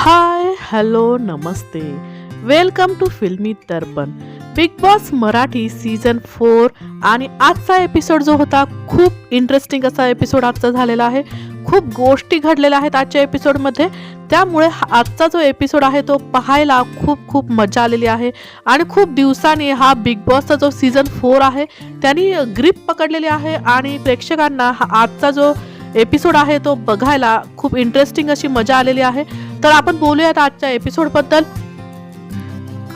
हाय hello नमस्ते welcome to Filmy Darpan Bigg Boss Marathi season 4 आणि आजचा एपिसोड जो होता खूप इंटरेस्टिंग असा एपिसोड आजचा झालेला आहे। खूप गोष्टी घडलेल्या आहेत आजच्या एपिसोडमध्ये, त्यामुळे आजचा जो एपिसोड आहे तो पाहायला खूप खूप मजा आलेली आहे आणि खूप दिवसांनी हा बिग बॉसचा जो सीझन 4 आहे त्यांनी ग्रिप पकडलेली आहे आणि प्रेक्षकांना हा आजचा जो एपिसोड आहे तो बघायला खूप इंटरेस्टिंग अशी मजा आलेली आहे। तर आपण बोलूयात आजच्या एपिसोडबद्दल।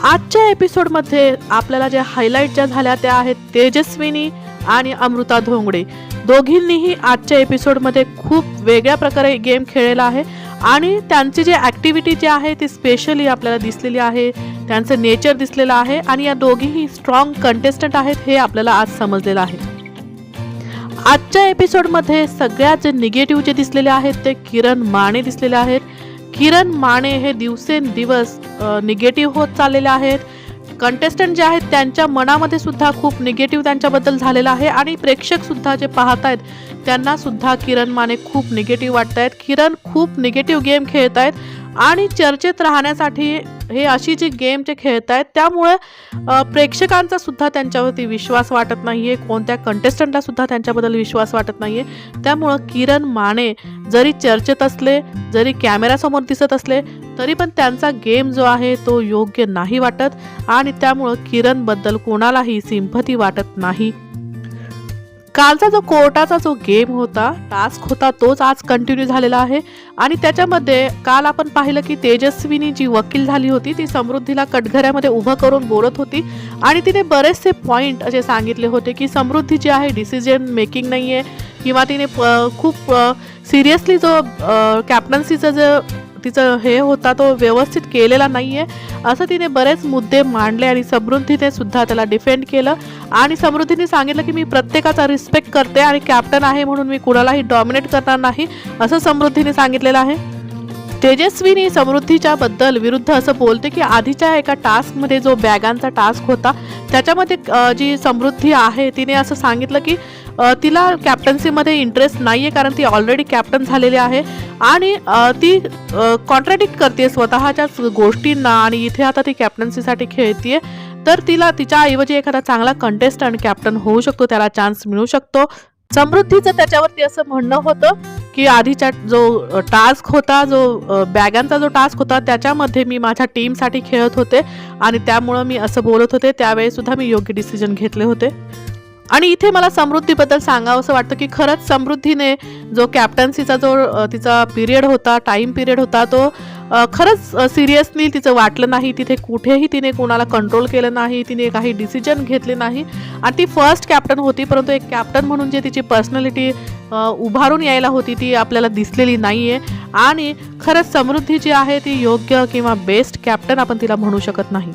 आजच्या एपिसोडमध्ये आपल्याला जे हायलाइट ज्या झाल्या त्या आहेत तेजस्विनी आणि अमृता धोंगडे दोघींनीही आजच्या एपिसोडमध्ये खूप वेगळ्या प्रकारे गेम खेळलेला आहे आणि त्यांची जी ॲक्टिव्हिटी जी आहे ती स्पेशली आपल्याला दिसलेली आहे, त्यांचं नेचर दिसलेलं आहे आणि या दोघीही स्ट्रॉंग कंटेस्टंट आहेत हे आपल्याला आज समजलेलं आहे। आजच्या एपिसोडमध्ये सगळ्यात जे निगेटिव्ह जे दिसलेले आहेत ते किरण माने दिसलेले आहेत। किरण माने हे दिवसेंदिवस निगेटिव्ह होत चाललेले आहेत। कंटेस्टंट जे आहेत त्यांच्या मनामध्ये सुद्धा खूप निगेटिव्ह त्यांच्याबद्दल झालेला आहे आणि प्रेक्षक सुद्धा जे पाहत आहेत त्यांना सुद्धा किरण माने खूप निगेटिव्ह वाटत आहेत। किरण खूप निगेटिव्ह गेम खेळत आहेत आणि चर्चेत राहण्यासाठी हे अशी जी गेम जे खेळत आहेत त्यामुळे प्रेक्षकांचा सुद्धा त्यांच्यावरती विश्वास वाटत नाहीये, कोणत्या कंटेस्टंटला सुद्धा त्यांच्याबद्दल विश्वास वाटत नाहीये। त्यामुळे किरण माने जरी चर्चेत असले, जरी कॅमेऱ्यासमोर दिसत असले तरी पण त्यांचा गेम जो आहे तो योग्य नाही वाटत आणि त्यामुळे किरणबद्दल कोणालाही सिंपथी वाटत नाही। कालचा जो कोर्टाचा जो गेम होता, टास्क होता, तोच आज कंटिन्यू झालेला आहे आणि त्याच्यामध्ये काल आपण पाहिलं की तेजस्विनी जी वकील झाली होती ती समृद्धीला कटघऱ्यामध्ये उभं करून बोलत होती आणि तिने बरेचसे पॉइंट असे सांगितले होते की समृद्धी जी आहे डिसिजन मेकिंग नाही आहे किंवा तिने खूप सिरियसली जो कॅप्टन्सीचा जो तिचं हे होता तो व्यवस्थित केलेला नाहीये असं तिने बरेच मुद्दे मांडले आणि समृद्धीने सुद्धा त्याला डिफेंड केलं आणि समृद्धीने सांगितलं की मी प्रत्येकाचा रिस्पेक्ट करते आणि कॅप्टन आहे म्हणून मी कुणालाही डॉमिनेट करणार नाही असं समृद्धीने सांगितलेलं आहे। तेजस्विनी समृद्धीच्या बद्दल विरुद्ध असं बोलते की आधीच्या एका टास्कमध्ये जो बॅगांचा टास्क होता त्याच्यामध्ये जी समृद्धी आहे तिने असं सांगितलं की तिला कॅप्टन्सीमध्ये इंटरेस्ट नाहीये कारण ती ऑलरेडी कॅप्टन झालेली आहे आणि ती कॉन्ट्रॅडिक्ट करते स्वतःच्याच गोष्टींना आणि इथे आता ती कॅप्टन्सीसाठी खेळतीये तर तिला तिच्या ऐवजी एखादा चांगला कंटेस्टंट कॅप्टन होऊ शकतो, त्याला चान्स मिळू शकतो। समृद्धीचं त्याच्यावरती असं म्हणणं होतं की आधीचा जो टास्क होता, जो बॅगांचा जो टास्क होता त्याच्यामध्ये मी माझ्या टीमसाठी खेळत होते आणि त्यामुळं मी असं बोलत होते, त्यावेळी सुद्धा मी योग्य डिसिजन घेतले होते। आणि इथे मला समृद्धीबद्दल सांगावं असं वाटतं की खरंच समृद्धीने जो कॅप्टन्सीचा जो तिचा पिरियड होता, टाईम पिरियड होता तो खरंच सिरियसली तिचं वाटलं नाही। तिथे कुठेही तिने कोणाला कंट्रोल केलं नाही, तिने काही डिसिजन घेतले नाही आणि ती फर्स्ट कॅप्टन होती परंतु एक कॅप्टन म्हणून जे तिची पर्सनॅलिटी उभारून यायला होती ती आपल्याला दिसलेली नाहीये आणि खरंच समृद्धी जी आहे ती योग्य किंवा बेस्ट कॅप्टन आपण तिला म्हणू शकत नाही।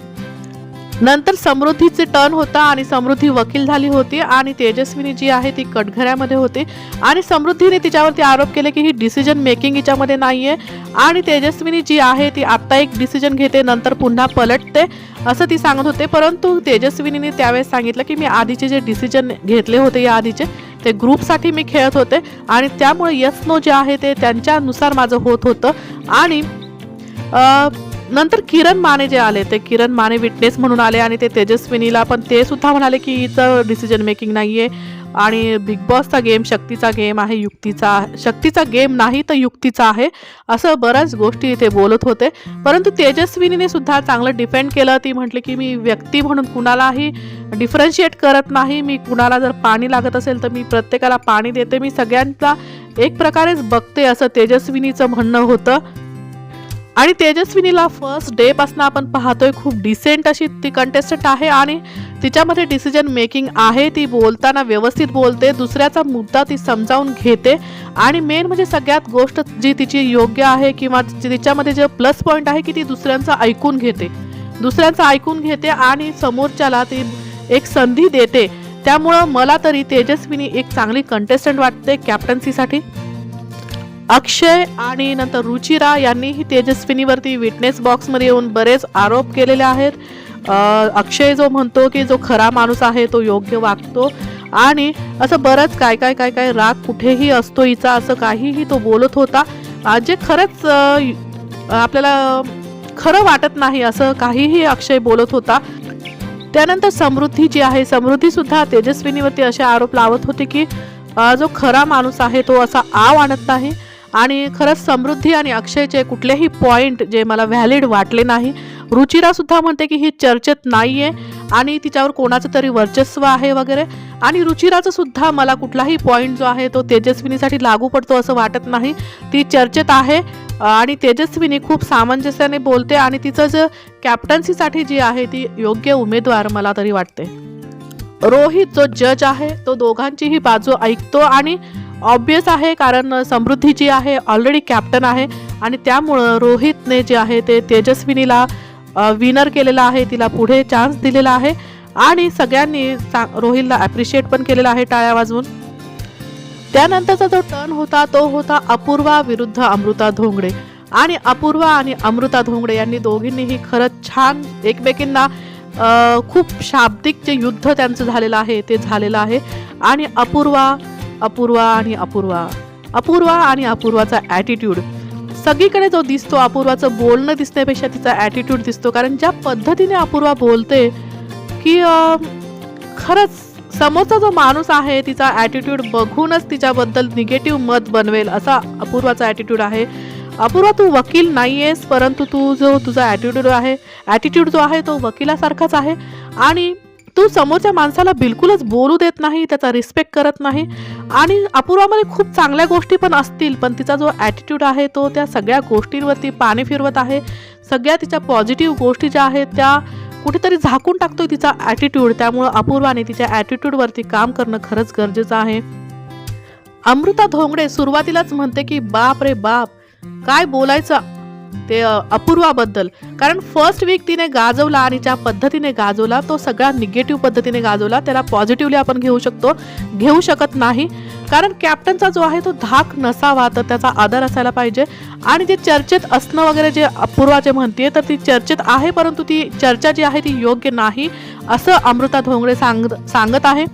नंतर समृद्धीचे टर्न होता आणि समृद्धी वकील झाली होती आणि तेजस्विनी जी आहे ती कटघऱ्यामध्ये होती आणि समृद्धीने तिच्यावरती आरोप केले की ही डिसिजन मेकिंग हिच्यामध्ये नाहीये आणि तेजस्विनी जी आहे ती आत्ता एक डिसिजन घेते नंतर पुन्हा पलटते असं ती सांगत होते। परंतु तेजस्विनीने त्यावेळेस सांगितलं की मी आधीचे जे डिसिजन घेतले होते या आधीचे ते ग्रुपसाठी मी खेळत होते आणि त्यामुळे यस नो जे आहे ते त्यांच्यानुसार माझं होत होतं आणि नंतर किरण माने जे आले ते किरण माने विटनेस म्हणून आले आणि ते तेजस्विनीला पण ते सुद्धा म्हणाले की हिचं डिसिजन मेकिंग नाहीये आणि बिग बॉसचा गेम शक्तीचा गेम आहे, शक्तीचा गेम नाही तर युक्तीचा आहे असं बऱ्याच गोष्टी ते बोलत होते। परंतु तेजस्विनीने सुद्धा चांगलं डिफेंड केलं। ती म्हटली की मी व्यक्ती म्हणून कुणालाही डिफरन्शिएट करत नाही, मी कुणाला जर पाणी लागत असेल तर मी प्रत्येकाला पाणी देते, मी सगळ्यांचा एक प्रकारेच बघते असं तेजस्विनीचं म्हणणं होतं। आणि तेजस्विनीला फर्स्ट डे पासून आपण पाहतोय खूप डिसेंट अशी ती कंटेस्टंट आहे आणि तिच्यामध्ये डिसिजन मेकिंग आहे, ती बोलताना व्यवस्थित बोलते, दुसऱ्याचा मुद्दा ती समजावून घेते आणि मेन म्हणजे सगळ्यात गोष्ट जी तिची योग्य आहे किंवा तिच्यामध्ये जे प्लस पॉईंट आहे की ती दुसऱ्यांचं ऐकून घेते आणि समोरच्याला ती एक संधी देते। त्यामुळं मला तरी तेजस्विनी एक चांगली कंटेस्टंट वाटते कॅप्टन्सीसाठी। अक्षय आणि नंतर रुचिरा यांनीही तेजस्विनीवरती विटनेस बॉक्समध्ये येऊन बरेच आरोप केलेले आहेत। अक्षय जो म्हणतो की जो खरा माणूस आहे तो योग्य वागतो आणि असं बरंच काय राग कुठेही असतो हिचा असं काहीही तो बोलत होता जे खरंच आपल्याला खरं वाटत नाही असं काहीही अक्षय बोलत होता. त्यानंतर समृद्धी जी आहे, समृद्धी सुद्धा तेजस्विनीवरती असे आरोप लावत होते की जो खरा माणूस आहे तो असा आव आणत नाही. आणि खरंच समृद्धी आणि अक्षयचे कुठलेही पॉइंट जे मला व्हॅलिड वाटले नाही. रुचिरा सुद्धा म्हणते की ही चर्चेत नाहीये आणि तिच्यावर कोणाचं तरी वर्चस्व आहे वगैरे. आणि रुचिराचं सुद्धा मला कुठलाही पॉइंट जो आहे तो तेजस्विनीसाठी लागू पडतो असं वाटत नाही. ती चर्चेत आहे आणि तेजस्विनी खूप सामंजस्याने बोलते आणि तिचं जे कॅप्टन्सीसाठी जी आहे ती योग्य उमेदवार मला तरी वाटते. रोहित जो जज आहे तो दोघांचीही बाजू ऐकतो आणि ऑब्वियस आहे कारण समृद्धी जी आहे ऑलरेडी कॅप्टन आहे आणि त्यामुळं रोहितने जे आहे ते तेजस्विनीला विनर केलेला आहे, तिला पुढे चान्स दिलेला आहे आणि सगळ्यांनी रोहितला ॲप्रिशिएट पण केलेला आहे टाळ्या वाजवून. त्यानंतरचा जो टर्न होता तो होता अपूर्वा विरुद्ध अमृता धोंगडे. आणि अपूर्वा आणि अमृता धोंगडे यांनी दोघींनीही खरंच छान एकमेकींना खूप शाब्दिक जे युद्ध त्यांचं झालेलं आहे ते झालेलं आहे. आणि अपूर्वा आणि अपूर्वाचा ॲटिट्यूड सगळीकडे जो दिसतो, अपूर्वाचं बोलणं दिसण्यापेक्षा तिचा ॲटिट्यूड दिसतो. कारण ज्या पद्धतीने अपूर्वा बोलते की खरंच समोरचा जो माणूस आहे तिचा ॲटिट्यूड बघूनच तिच्याबद्दल निगेटिव्ह मत बनवेल असा अपूर्वाचा ॲटिट्यूड आहे. अपूर्वा तू वकील नाही आहेस, परंतु तुझा ॲटिट्यूड जो आहे तो वकिलासारखाच आहे आणि तू समोरच्या माणसाला बिलकुलच बोलू देत नाही, त्याचा रिस्पेक्ट करत नाही. आणि अपूर्वामध्ये खूप चांगल्या गोष्टी पण असतील, पण तिचा जो ॲटिट्यूड आहे तो त्या सगळ्या गोष्टींवरती पाणी फिरवत आहे. सगळ्या तिच्या पॉझिटिव्ह गोष्टी ज्या आहेत त्या कुठेतरी झाकून टाकतोय तिचा ॲटिट्यूड. त्यामुळं अपूर्वाने तिच्या ॲटिट्यूडवरती काम करणं खरंच गरजेचं आहे. अमृता धोंगडे सुरुवातीलाच म्हणते की बाप रे बाप काय बोलायचं ते अपूर्वाबद्दल. कारण फर्स्ट वीक तिने गाजवला आणि ज्या पद्धतीने गाजवला तो सगळा निगेटिव्ह पद्धतीने गाजवला. त्याला पॉझिटिव्हली आपण घेऊ शकत नाही. कारण कॅप्टनचा जो आहे तो धाक नसावा, तर त्याचा आदर असायला पाहिजे. आणि जे चर्चेत असणं वगैरे जे अपूर्वा जे म्हणते तर ती चर्चेत आहे, परंतु ती चर्चा जी आहे ती योग्य नाही असं अमृता धोंगडे सांगत आहे.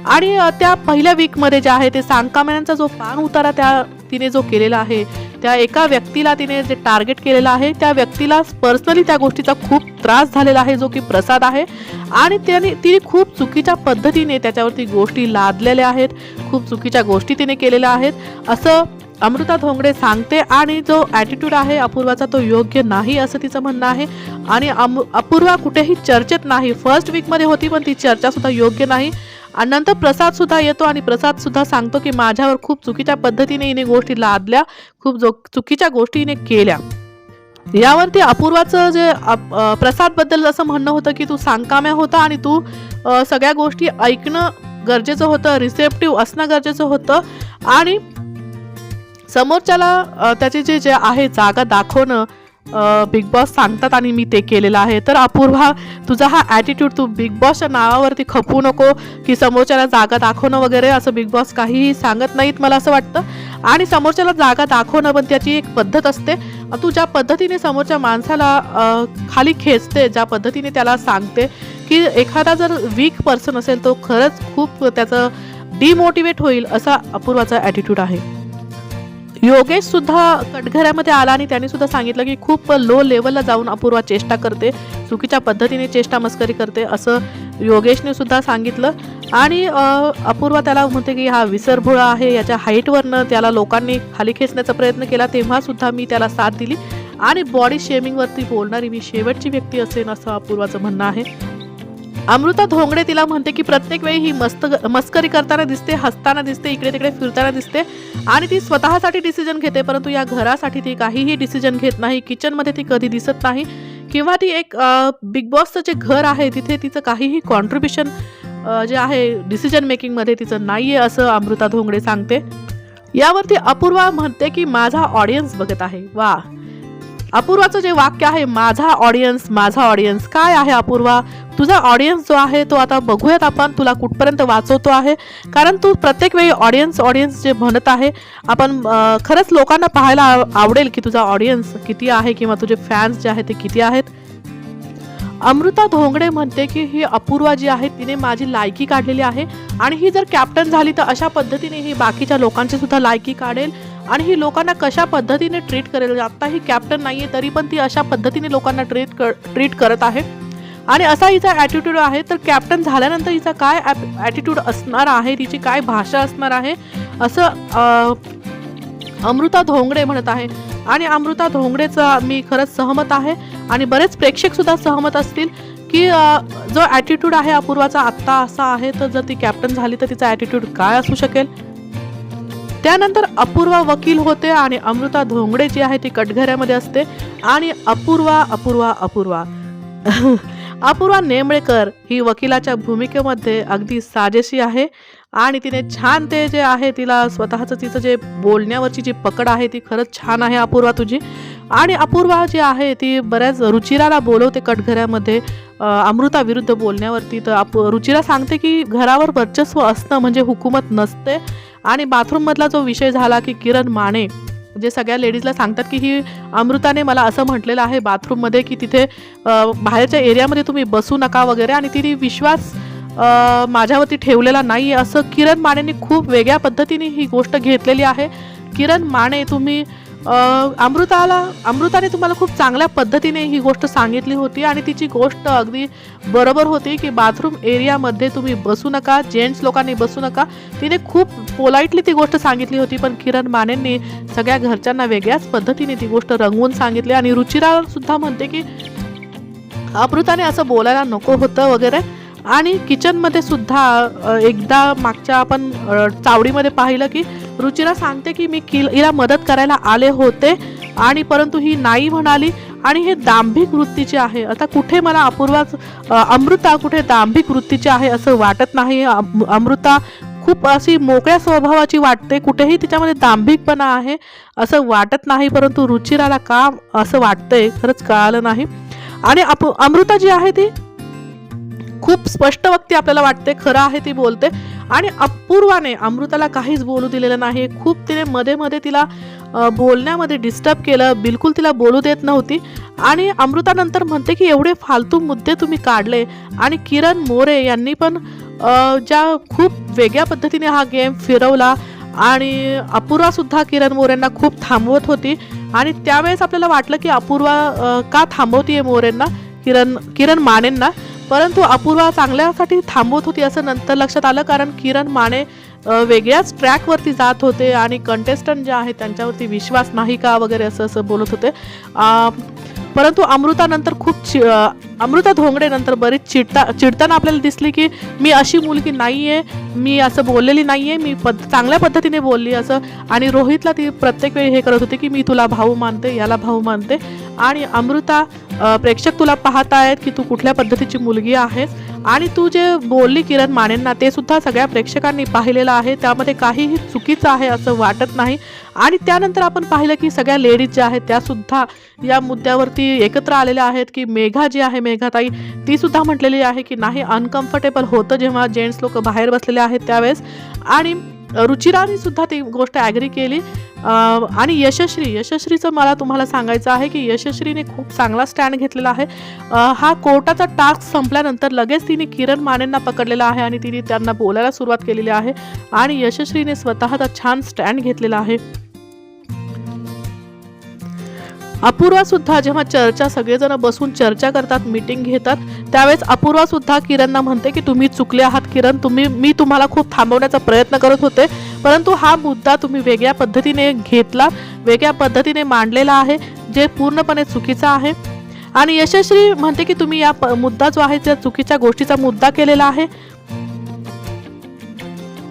आणि त्या पहिल्या वीकमध्ये जे आहे ते सांगकाम्यांचा जो पान उतारा तिने जो केलेला आहे, त्या एका व्यक्तीला तिने जे टार्गेट केलेलं आहे त्या व्यक्तीला पर्सनली त्या गोष्टीचा खूप त्रास झालेला आहे, जो की प्रसाद आहे. आणि तिने खूप चुकीच्या पद्धतीने त्याच्यावरती गोष्टी लादलेल्या आहेत, खूप चुकीच्या गोष्टी तिने केलेल्या आहेत असं अमृता धोंगडे सांगते. आणि जो ॲटिट्यूड आहे अपूर्वाचा तो योग्य नाही असं तिचं म्हणणं आहे. आणि अपूर्वा कुठेही चर्चेत नाही. फर्स्ट वीकमध्ये होती पण ती चर्चा सुद्धा योग्य नाही. आणि नंतर प्रसाद सुद्धा येतो आणि प्रसाद सुद्धा सांगतो की माझ्यावर खूप चुकीच्या पद्धतीने हिने गोष्टी लादल्या, खूप चुकीच्या गोष्टी हिने केल्या. यावरती अपूर्वाचं जे प्रसादबद्दल असं म्हणणं होतं की तू सांगकाम्या होता आणि तू सगळ्या गोष्टी ऐकणं गरजेचं होतं, रिसेप्टिव्ह असणं गरजेचं होतं आणि समोरच्याला त्याचे जे आहे जागा दाखवणं बिग बॉस सांगतात आणि मी ते केलेलं आहे. तर अपूर्वा तुझा हा ॲटिट्यूड तू बिग बॉसच्या नावावरती खपू नको की समोरच्याला जागा दाखवणं वगैरे असं बिग बॉस काहीही सांगत नाहीत मला असं वाटतं. आणि समोरच्याला जागा दाखवणं पण त्याची एक पद्धत असते. तू ज्या पद्धतीने समोरच्या माणसाला खाली खेचते, ज्या पद्धतीने त्याला सांगते की एखादा जर वीक पर्सन असेल तो खरंच खूप त्याचं डिमोटिवेट होईल असा अपूर्वाचा ॲटिट्यूड आहे. योगेश सुद्धा कटघऱ्यामध्ये आला आणि त्यांनी सुद्धा सांगितलं की खूप लो लेवलला जाऊन अपूर्वा चेष्टा करते, चुकीच्या पद्धतीने चेष्टा मस्करी करते असं योगेशने सुद्धा सांगितलं. आणि अपूर्वा त्याला म्हणते की हा विसरभोळा आहे, याच्या हाईटवरनं त्याला लोकांनी खाली खेचण्याचा प्रयत्न केला तेव्हा सुद्धा मी त्याला साथ दिली आणि बॉडी शेमिंगवरती बोलणारी मी शेवटची व्यक्ती असेल असं अपूर्वाचं म्हणणं आहे. अमृता धोंगडे तिला म्हणते की प्रत्येक वेळी ही मस्करी करताना दिसते, हसताना दिसते, इकडे तिकडे फिरताना दिसते आणि ती स्वतःसाठी डिसिजन घेते, परंतु या घरासाठी ती काहीही डिसिजन घेत नाही. किचनमध्ये ती कधी दिसत नाही किंवा ती एक बिग बॉसचं जे घर आहे तिथे तिचं काहीही कॉन्ट्रीब्युशन जे आहे डिसिजन मेकिंगमध्ये तिचं नाही आहे असं अमृता धोंगडे सांगते. यावरती अपूर्वा म्हणते की माझा ऑडियन्स बघत आहे. वा, अपूर्वाचं जे वाक्य आहे माझा ऑडियन्स काय आहे अपूर्वा? तुझा ऑडियन्स जो आहे तो आता बघूयात आपण तुला कुठपर्यंत वाचवतो आहे. कारण तू प्रत्येक वेळी ऑडियन्स जे म्हणत आहे आपण खरंच लोकांना पाहायला आवडेल की तुझा ऑडियन्स किती आहे किंवा तुझे फॅन्स जे आहेत ते किती आहेत. अमृता धोंगडे म्हणते की ही अपूर्वा जी आहे तिने माझी लायकी काढलेली आहे आणि ही जर कॅप्टन झाली तर अशा पद्धतीने ही बाकीच्या लोकांची सुद्धा लायकी काढेल आणि ही लोकांना कशा पद्धतीने ट्रीट करेल. आता ही कॅप्टन नाही आहे तरी पण ती अशा पद्धतीने लोकांना ट्रीट करत आहे आणि असा हिचा ॲटिट्यूड आहे. तर कॅप्टन झाल्यानंतर हिचा काय ॲटिट्यूड असणार आहे, तिची काय भाषा असणार आहे असं अमृता धोंगडे म्हणत आहे. आणि अमृता धोंगडेचा मी खरंच सहमत आहे आणि बरेच प्रेक्षकसुद्धा सहमत असतील की जो ॲटिट्यूड आहे अपूर्वाचा आत्ता असा आहे, तर जर ती कॅप्टन झाली तर तिचा ॲटिट्यूड काय असू शकेल. त्यानंतर अपूर्वा वकील होते आणि अमृता धोंगडे जी आहे ती कटघऱ्यामध्ये असते आणि अपूर्वा अपूर्वा नेमळेकर ही वकिलाच्या भूमिकेमध्ये अगदी साजेशी आहे आणि तिने छान ते जे आहे तिला स्वतःचं तिचं जे बोलण्यावरची जी पकड आहे ती खरंच छान आहे अपूर्वा तुझी. आणि अपूर्वा जी आहे ती बऱ्याच रुचिराला बोलवते कटघऱ्यामध्ये अमृता विरुद्ध बोलण्यावरती. तर रुचिरा सांगते की घरावर वर्चस्व असणं म्हणजे हुकूमत नसते. आणि बाथरूममधला जो विषय झाला की किरण माने जे सगळ्या लेडीजला सांगतात की ही अमृताने मला असं म्हटलेलं आहे बाथरूममध्ये की तिथे बाहेरच्या एरियामध्ये तुम्ही बसू नका वगैरे आणि तिने विश्वास माझ्यावरती ठेवलेला नाही आहे असं किरण मानेने खूप वेगळ्या पद्धतीने ही गोष्ट घेतलेली आहे. किरण माने तुम्ही अमृताने तुम्हाला खूप चांगल्या पद्धतीने ही गोष्ट सांगितली होती आणि तिची गोष्ट अगदी बरोबर होती की बाथरूम एरियामध्ये तुम्ही बसू नका, जेंट्स लोकांनी बसू नका. तिने खूप पोलाइटली ती गोष्ट सांगितली होती पण किरण मानेंनी सगळ्या घरच्यांना वेगळ्याच पद्धतीने ती गोष्ट रंगवून सांगितली. आणि रुचिरा सुद्धा म्हणते की अमृताने असं बोलायला नको होतं वगैरे. आणि किचनमध्ये सुद्धा एकदा मागच्या आपण चावडीमध्ये पाहिलं की रुचिरा सांगते की मी हिला मदत करायला आले होते आणि परंतु ही नाही म्हणाली आणि हे दांभिक वृत्तीचे आहे. आता कुठे मला अमृता कुठे दांभिक वृत्तीची आहे असं वाटत नाही. अमृता खूप अशी मोकळ्या स्वभावाची वाटते, कुठेही तिच्यामध्ये दांभिकपणा आहे असं वाटत नाही. परंतु रुचिराला का असं वाटतंय खरंच कळालं नाही. आणि अमृता जी आहे ती खूप स्पष्ट वक्ती आपल्याला वाटते, खरं आहे ती बोलते. आणि अपूर्वाने अमृताला काहीच बोलू दिलेलं नाही. खूप तिने मध्ये मध्ये तिला बोलण्यामध्ये डिस्टर्ब केलं, बिलकुल तिला बोलू देत नव्हती. आणि अमृता नंतर म्हणते की एवढे फालतू मुद्दे तुम्ही काढले. आणि किरण मोरे यांनी पण ज्या खूप वेगळ्या पद्धतीने हा गेम फिरवला आणि अपूर्वा सुद्धा किरण मोरेंना खूप थांबवत होती. आणि त्यावेळेस आपल्याला वाटलं की अपूर्वा का थांबवतीये मोरेंना, किरण मानेंना. परंतु अपूर्वा चांगल्यासाठी थांबवत होती असं नंतर लक्षात आलं, कारण किरण माने वेगळ्याच ट्रॅकवरती जात होते आणि कंटेस्टंट जे आहे त्यांच्यावरती विश्वास नाही का वगैरे असं बोलत होते. परंतु अमृता धोंगडे नंतर बरीच चिडताना आपल्याला दिसली की मी अशी मुलगी नाही आहे, मी असं बोललेली नाही आहे, मी चांगल्या पद्धतीने बोलली असं. आणि रोहितला ती प्रत्येक वेळी हे करत होती की मी तुला भाऊ मानते, याला भाऊ मानते. आणि अमृता प्रेक्षक तुला पाहत आहेत की तू कुठल्या पद्धतीची मुलगी आहेस. आणि तू जे बोलली किरण मानेंना ते सुद्धा सगळ्या प्रेक्षकांनी पाहिलेलं आहे, त्यामध्ये काहीही चुकीचं आहे असं वाटत नाही. आणि त्यानंतर आपण पाहिलं की सगळ्या लेडीज ज्या आहेत त्या सुद्धा या मुद्द्यावरती एकत्र आलेल्या आहेत की मेघा जी आहे, मेघाताई, ती सुद्धा म्हटलेली आहे की नाही अनकम्फर्टेबल होतं जेव्हा जेंट्स लोक बाहेर बसलेले आहेत त्यावेळेस. आणि रुचिराने सुद्धा ती गोष्ट ॲग्री केली. आणि यशस्वीचं मला तुम्हाला सांगायचं आहे की यशस्वीने खूप चांगला स्टँड घेतलेला आहे. हा कोर्टाचा टास्क संपल्यानंतर लगेच तिने किरण मानेंना पकडलेला आहे आणि तिने त्यांना बोलायला सुरुवात केलेली आहे आणि यशस्वीने स्वतःचा छान स्टँड घेतलेला आहे. अपूर्वा सुद्धा जेव्हा सगळेजण बसून चर्चा करतात, मीटिंग घेतात, त्यावेळेस अपूर्वा सुद्धा किरणना म्हणते की तुम्ही चुकले आहात किरण, मी तुम्हाला खूप थांबवण्याचा प्रयत्न करत होते, परंतु हा मुद्दा तुम्ही वेगळ्या पद्धतीने घेतला, वेगळ्या पद्धतीने मांडलेला आहे जे पूर्णपणे चुकीचा आहे. आणि यशस्वी म्हणते की तुम्ही या मुद्दा जो आहे त्या चुकीच्या गोष्टीचा मुद्दा केलेला आहे.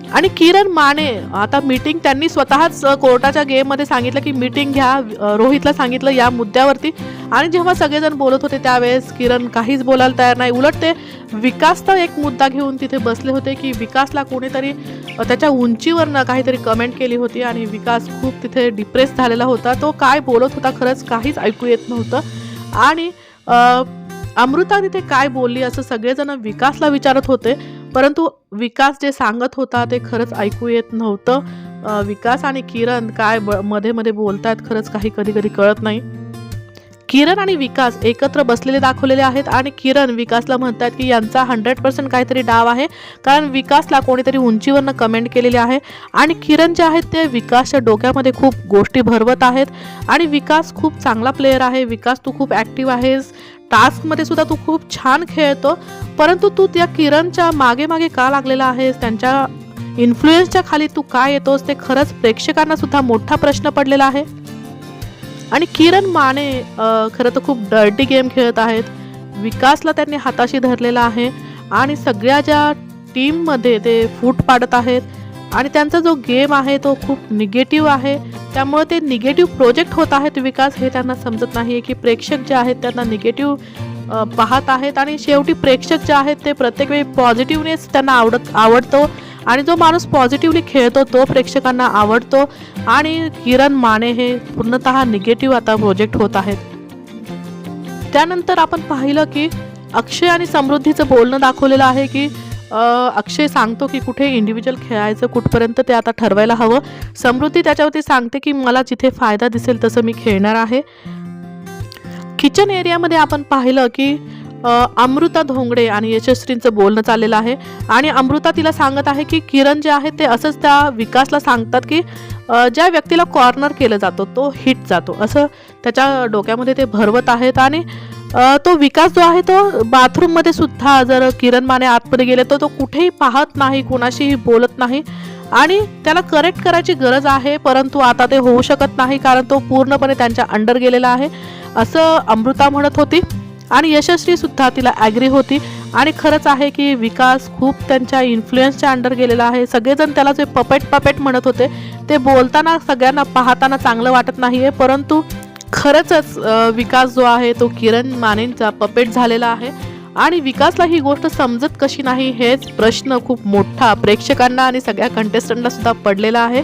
आणि किरण माने आता मीटिंग त्यांनी स्वतःच कोर्टाच्या गेममध्ये सांगितलं की मीटिंग घ्या, रोहितला सांगितलं या मुद्द्यावरती. आणि जेव्हा सगळेजण बोलत होते त्यावेळेस किरण काहीच बोलायला तयार नाही. उलट ते विकासचा एक मुद्दा घेऊन तिथे बसले होते की विकासला कोणीतरी त्याच्या उंचीवरनं काहीतरी कमेंट केली होती आणि विकास खूप तिथे डिप्रेस झालेला होता. तो काय बोलत होता खरंच काहीच ऐकू येत नव्हतं. आणि अमृता तिथे काय बोलली असं सगळेजण विकासला विचारत होते, परंतु विकास जे सांगत होता ते खरंच ऐकू येत नव्हतं. विकास आणि किरण काय मध्ये मध्ये बोलतात खरंच काही कधी कधी कळत नाही. किरण आणि विकास एकत्र बसलेले दाखवलेले आहेत आणि किरण विकासला म्हणतात की यांचा 100% काहीतरी डाव आहे, कारण विकासला कोणीतरी उंचीवरनं कमेंट केलेली आहे आणि किरण जे आहेत ते विकासच्या डोक्यामध्ये खूप गोष्टी भरवत आहेत. आणि विकास खूप चांगला प्लेयर आहे. विकास तू खूप ॲक्टिव्ह आहेस, टास्कमध्ये सुद्धा तू खूप छान खेळतो, परंतु तू त्या किरणच्या मागे मागे का लागलेला आहेस, त्यांच्या इन्फ्लुएन्सच्या खाली तू का येतोस, ते खरंच प्रेक्षकांना सुद्धा मोठा प्रश्न पडलेला आहे. आणि किरण माने खरं तर खूप डर्टी गेम खेळत आहेत. विकासला त्यांनी हाताशी धरलेला आहे आणि सगळ्या ज्या टीममध्ये ते फूट पाडत आहेत आणि त्यांचा जो गेम आहे तो खूप निगेटिव्ह आहे. त्यामुळे ते निगेटिव्ह प्रोजेक्ट होत आहेत विकास, हे त्यांना समजत नाही की प्रेक्षक जे आहेत त्यांना निगेटिव्ह पाहत आहेत आणि शेवटी प्रेक्षक जे आहेत ते प्रत्येक वेळी पॉझिटिव्हनेस त्यांना आवडतो आणि जो माणूस पॉझिटिव्हली खेळतो तो प्रेक्षकांना आवडतो. आणि किरण माने हे पूर्णतः निगेटिव्ह आता प्रोजेक्ट होत आहेत. त्यानंतर आपण पाहिलं की अक्षय आणि समृद्धीचं बोलणं दाखवलेलं आहे की अक्षय सांगतो की कुठे इंडिव्हिज्युअल खेळायचं, कुठपर्यंत ते आता ठरवायला हवं. समृद्धी त्याच्यावरती सांगते की मला जिथे फायदा दिसेल तसं मी खेळणार आहे. किचन एरियामध्ये आपण पाहिलं की अमृता धोंगडे आणि यशस्वींचं बोलणं चाललेलं आहे आणि अमृता तिला सांगत आहे की किरण जे आहे ते असंच त्या विकासला सांगतात की ज्या व्यक्तीला कॉर्नर केलं जातो तो हिट जातो, असं त्याच्या डोक्यामध्ये ते भरवत आहेत. आणि तो विकास जो आहे तो बाथरूममध्ये सुद्धा जर किरण माने आतमध्ये गेले तर तो कुठेही पाहत नाही, कोणाशीही बोलत नाही आणि त्याला करेक्ट करायची गरज आहे, परंतु आता ते होऊ शकत नाही कारण तो पूर्णपणे त्यांच्या अंडर गेलेला आहे, असं अमृता म्हणत होती. आणि यशस्वी सुद्धा तिला ॲग्री होती. आणि खरंच आहे की विकास खूप त्यांच्या इन्फ्लुएन्सच्या अंडर गेलेला आहे. सगळेजण त्याला जे पपेट म्हणत होते ते बोलताना सगळ्यांना पाहताना चांगलं वाटत नाही आहे, परंतु खरंच विकास जो आहे तो किरण मानेंचा पपेट झालेला आहे. आणि विकासला ही गोष्ट समजत कशी नाही हेच प्रश्न खूप मोठा प्रेक्षकांना आणि सगळ्या कंटेस्टंटला सुद्धा पडलेला आहे.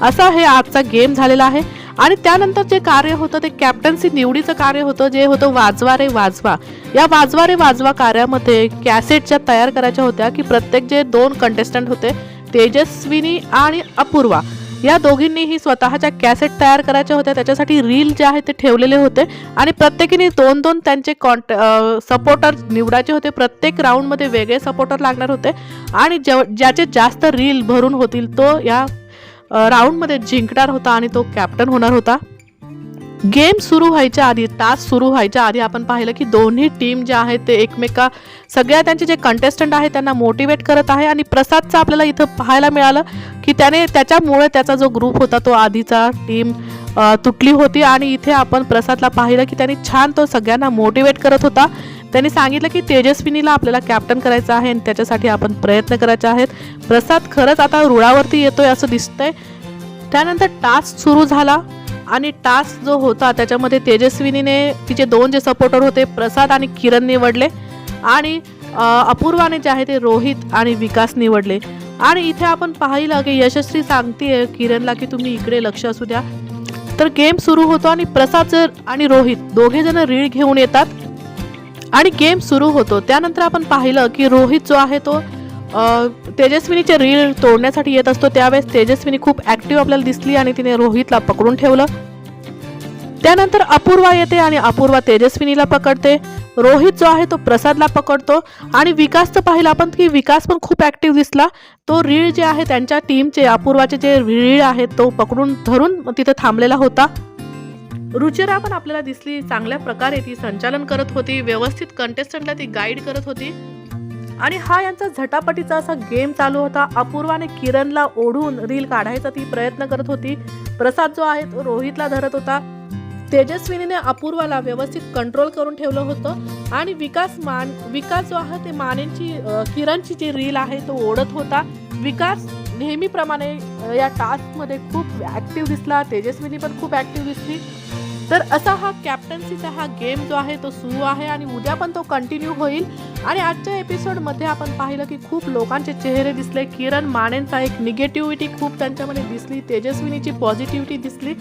असा हे आजचा गेम झालेला आहे. आणि त्यानंतर जे कार्य होतं ते कॅप्टन्सी निवडीचं कार्य होतं, जे होतं वाजवा रे वाजवा. या वाजवा रे वाजवा कार्यामध्ये कॅसेट तयार करायच्या होत्या की प्रत्येक जे 2 कंटेस्टंट होते तेजस्विनी आणि अपूर्वा या दोघींनीही स्वतःच्या कॅसेट तयार करायच्या होत्या. त्याच्यासाठी रील जे आहे ते ठेवलेले होते आणि प्रत्येकीने 2-2 त्यांचे सपोर्टर निवडायचे होते. प्रत्येक राऊंडमध्ये वेगळे सपोर्टर लागणार होते आणि ज्याचे जास्त रील भरून होतील तो या राऊंडमध्ये जिंकणार होता आणि तो कॅप्टन होणार होता. गेम सुरू व्हायच्या आधी, टास्क सुरू व्हायच्या आधी आपण पाहिलं की दोन्ही टीम ज्या आहेत ते सगळ्या त्यांचे जे कंटेस्टंट आहेत त्यांना मोटिवेट करत आहे. आणि प्रसादचं आपल्याला इथं पाहायला मिळालं की त्याच्यामुळे त्याचा जो ग्रुप होता तो आधीचा टीम तुटली होती आणि इथे आपण प्रसादला पाहिलं की त्यांनी छान तो सगळ्यांना मोटिवेट करत होता. त्यांनी सांगितलं की तेजस्विनीला आपल्याला कॅप्टन करायचं आहे आणि त्याच्यासाठी आपण प्रयत्न करायचे आहेत. प्रसाद खरंच आता रुळावरती येतोय असं दिसतंय. त्यानंतर टास्क सुरू झाला आणि टास्क जो होता त्याच्यामध्ये तेजस्विनीने तिचे 2 जे सपोर्टर होते प्रसाद आणि किरण निवडले आणि अपूर्वाने जे आहे ते रोहित आणि विकास निवडले. आणि इथे आपण पाहिलं की यशस्वी सांगते किरणला की तुम्ही इकडे लक्ष असू द्या. तर गेम सुरू होतो आणि प्रसाद आणि रोहित दोघे जण रीळ घेऊन येतात आणि गेम सुरू होतो. त्यानंतर आपण पाहिलं की रोहित जो आहे तो तेजस्विनीचे रीळ तोडण्यासाठी येत असतो. त्यावेळेस तेजस्विनी खूप ॲक्टिव्ह आपल्याला दिसली आणि तिने रोहितला पकडून ठेवलं. त्यानंतर अपूर्वा येते आणि अपूर्वा तेजस्विनीला पकडते. रोहित जो आहे तो प्रसादला पकडतो आणि विकासचं पाहिलं आपण की विकास पण खूप ॲक्टिव्ह दिसला. तो रीळ जे आहे त्यांच्या टीमचे अपूर्वाचे जे रीळ आहेत तो पकडून धरून तिथे थांबलेला होता. रुचिरा पण आपल्याला दिसली, चांगल्या प्रकारे ती संचालन करत होती, व्यवस्थित कंटेस्टंटला ती गाईड करत होती. आणि हा यांचा झटापटीचा असा गेम चालू होता. अपूर्वाने किरणला ओढून रील काढायचा ती प्रयत्न करत होती. प्रसाद जो आहे तो रोहितला धरत होता. तेजस्विनीने अपूर्वाला व्यवस्थित कंट्रोल करून ठेवलं होतं आणि विकास जो आहे ते मानेंची किरणची जी रील आहे तो ओढत होता. विकास नेहमीप्रमाणे या टास्कमध्ये खूप ॲक्टिव्ह दिसला. तेजस्विनी पण खूप ॲक्टिव्ह दिसली. तर असा हा कॅप्टन्सीचा हा गेम जो आहे तो सुरू आहे आणि उद्या पण तो कंटिन्यू होईल. आणि आजच्या एपिसोडमध्ये आपण पाहिलं की खूप लोकांचे चेहरे दिसले. किरण मानेंचा एक निगेटिव्हिटी खूप त्यांच्यामध्ये दिसली, तेजस्विनीची पॉझिटिव्हिटी दिसली.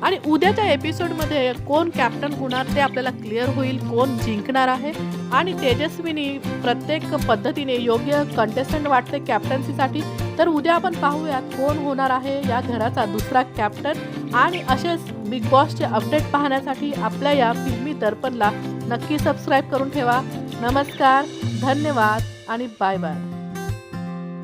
आणि उद्याच्या एपिसोडमध्ये कोण कॅप्टन होणार ते आपल्याला क्लिअर होईल, कोण जिंकणार आहे. आणि तेजस्विनी प्रत्येक पद्धतीने योग्य कंटेस्टंट वाटते कॅप्टन्सीसाठी. तर उद्या आपण पाहूयात कोण होणार आहे या घराचा दुसरा कॅप्टन. आणि असेच बिग बॉसचे अपडेट पाहण्यासाठी आपल्या या फिल्मी दर्पणला नक्की सबस्क्राईब करून ठेवा. नमस्कार, धन्यवाद आणि बाय बाय.